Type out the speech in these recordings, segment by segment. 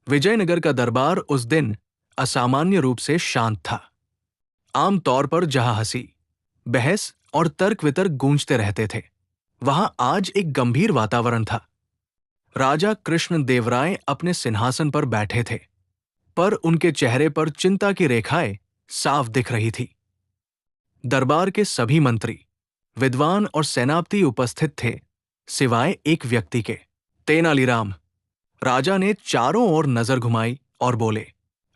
विजयनगर का दरबार उस दिन असामान्य रूप से शांत था। आमतौर पर जहां हंसी, बहस और तर्क वितर्क गूंजते रहते थे, वहां आज एक गंभीर वातावरण था। राजा कृष्ण देवराय अपने सिंहासन पर बैठे थे, पर उनके चेहरे पर चिंता की रेखाएं साफ दिख रही थी। दरबार के सभी मंत्री, विद्वान और सेनापति उपस्थित थे, सिवाय एक व्यक्ति के, तेनालीराम। राजा ने चारों ओर नजर घुमाई और बोले,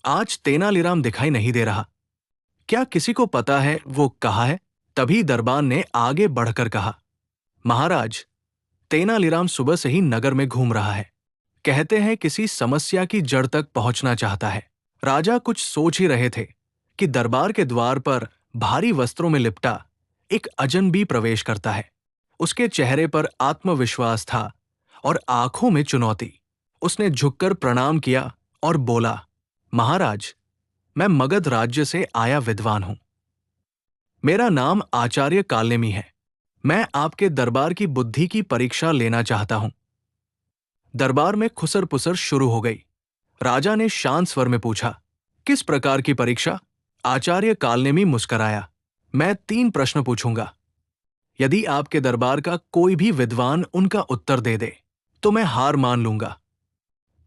आज तेनालीराम दिखाई नहीं दे रहा। क्या किसी को पता है वो कहाँ है? तभी दरबान ने आगे बढ़कर कहा, महाराज, तेनालीराम सुबह से ही नगर में घूम रहा है। कहते हैं किसी समस्या की जड़ तक पहुंचना चाहता है। राजा कुछ सोच ही रहे थे कि दरबार के द्वार पर भारी वस्त्रों में लिपटा एक अजनबी प्रवेश करता है। उसके चेहरे पर आत्मविश्वास था और आंखों में चुनौती। उसने झुककर प्रणाम किया और बोला, महाराज, मैं मगध राज्य से आया विद्वान हूं। मेरा नाम आचार्य कालनेमी है। मैं आपके दरबार की बुद्धि की परीक्षा लेना चाहता हूं। दरबार में खुसर पुसर शुरू हो गई। राजा ने शांत स्वर में पूछा, किस प्रकार की परीक्षा? आचार्य कालनेमी मुस्कराया, मैं 3 प्रश्न पूछूंगा। यदि आपके दरबार का कोई भी विद्वान उनका उत्तर दे दे तो मैं हार मान लूंगा,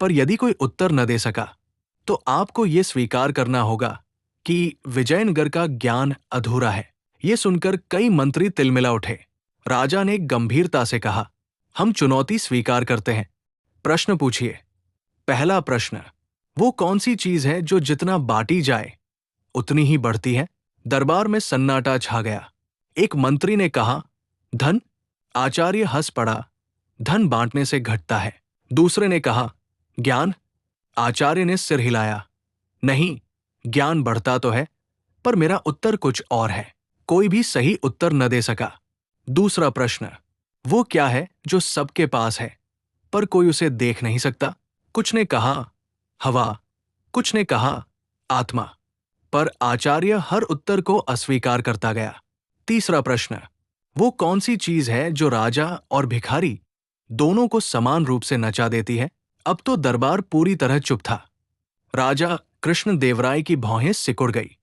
पर यदि कोई उत्तर न दे सका तो आपको यह स्वीकार करना होगा कि विजयनगर का ज्ञान अधूरा है। यह सुनकर कई मंत्री तिलमिला उठे। राजा ने गंभीरता से कहा, हम चुनौती स्वीकार करते हैं। प्रश्न पूछिए। पहला प्रश्न, वो कौन सी चीज है जो जितना बांटी जाए उतनी ही बढ़ती है? दरबार में सन्नाटा छा गया। एक मंत्री ने कहा, धन। आचार्य हंस पड़ा, धन बांटने से घटता है। दूसरे ने कहा, ज्ञान। आचार्य ने सिर हिलाया, नहीं, ज्ञान बढ़ता तो है, पर मेरा उत्तर कुछ और है। कोई भी सही उत्तर न दे सका। दूसरा प्रश्न, वो क्या है जो सबके पास है पर कोई उसे देख नहीं सकता? कुछ ने कहा हवा, कुछ ने कहा आत्मा, पर आचार्य हर उत्तर को अस्वीकार करता गया। तीसरा प्रश्न, वो कौन सी चीज है जो राजा और भिखारी दोनों को समान रूप से नचा देती है? अब तो दरबार पूरी तरह चुप था। राजा कृष्ण देवराय की भौहें सिकुड़ गई।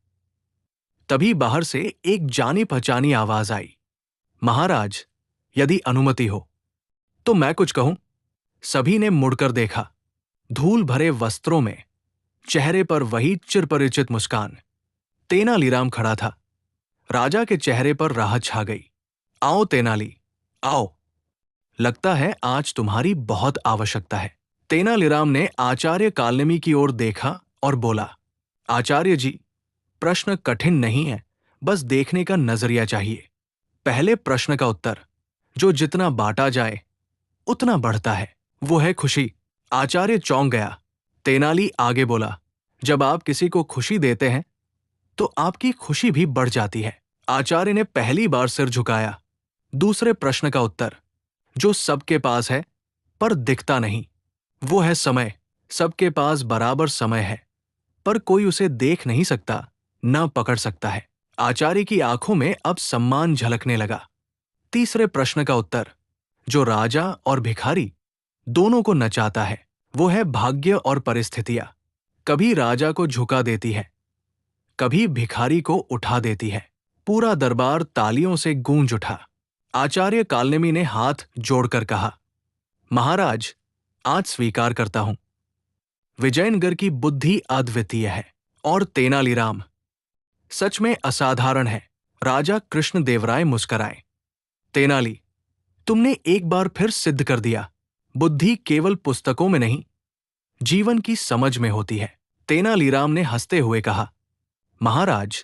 तभी बाहर से एक जानी पहचानी आवाज आई, महाराज, यदि अनुमति हो तो मैं कुछ कहूं। सभी ने मुड़कर देखा। धूल भरे वस्त्रों में, चेहरे पर वही चिरपरिचित मुस्कान, तेनालीराम खड़ा था। राजा के चेहरे पर राहत छा गई। आओ तेनाली, आओ। लगता है आज तुम्हारी बहुत आवश्यकता है। तेनालीराम ने आचार्य कालनेमी की ओर देखा और बोला, आचार्य जी, प्रश्न कठिन नहीं है, बस देखने का नजरिया चाहिए। पहले प्रश्न का उत्तर, जो जितना बांटा जाए उतना बढ़ता है, वो है खुशी। आचार्य चौंक गया। तेनाली आगे बोला, जब आप किसी को खुशी देते हैं तो आपकी खुशी भी बढ़ जाती है। आचार्य ने पहली बार सिर झुकाया। दूसरे प्रश्न का उत्तर, जो सबके पास है पर दिखता नहीं, वो है समय। सबके पास बराबर समय है, पर कोई उसे देख नहीं सकता, न पकड़ सकता है। आचार्य की आंखों में अब सम्मान झलकने लगा। तीसरे प्रश्न का उत्तर, जो राजा और भिखारी दोनों को नचाता है, वो है भाग्य और परिस्थितियां। कभी राजा को झुका देती है, कभी भिखारी को उठा देती है। पूरा दरबार तालियों से गूंज उठा। आचार्य कालनेमी ने हाथ जोड़कर कहा, महाराज, आज स्वीकार करता हूं, विजयनगर की बुद्धि अद्वितीय है और तेनालीराम सच में असाधारण है। राजा कृष्ण देवराय मुस्कराए। तेनाली, तुमने एक बार फिर सिद्ध कर दिया, बुद्धि केवल पुस्तकों में नहीं, जीवन की समझ में होती है। तेनालीराम ने हंसते हुए कहा, महाराज,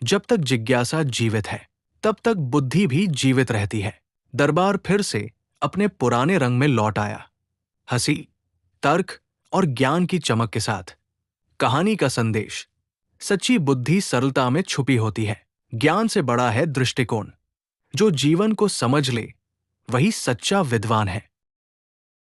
जब तक जिज्ञासा जीवित है तब तक बुद्धि भी जीवित रहती है। दरबार फिर से अपने पुराने रंग में लौट आया, हंसी, तर्क और ज्ञान की चमक के साथ। कहानी का संदेश, सच्ची बुद्धि सरलता में छुपी होती है। ज्ञान से बड़ा है दृष्टिकोण। जो जीवन को समझ ले वही सच्चा विद्वान है।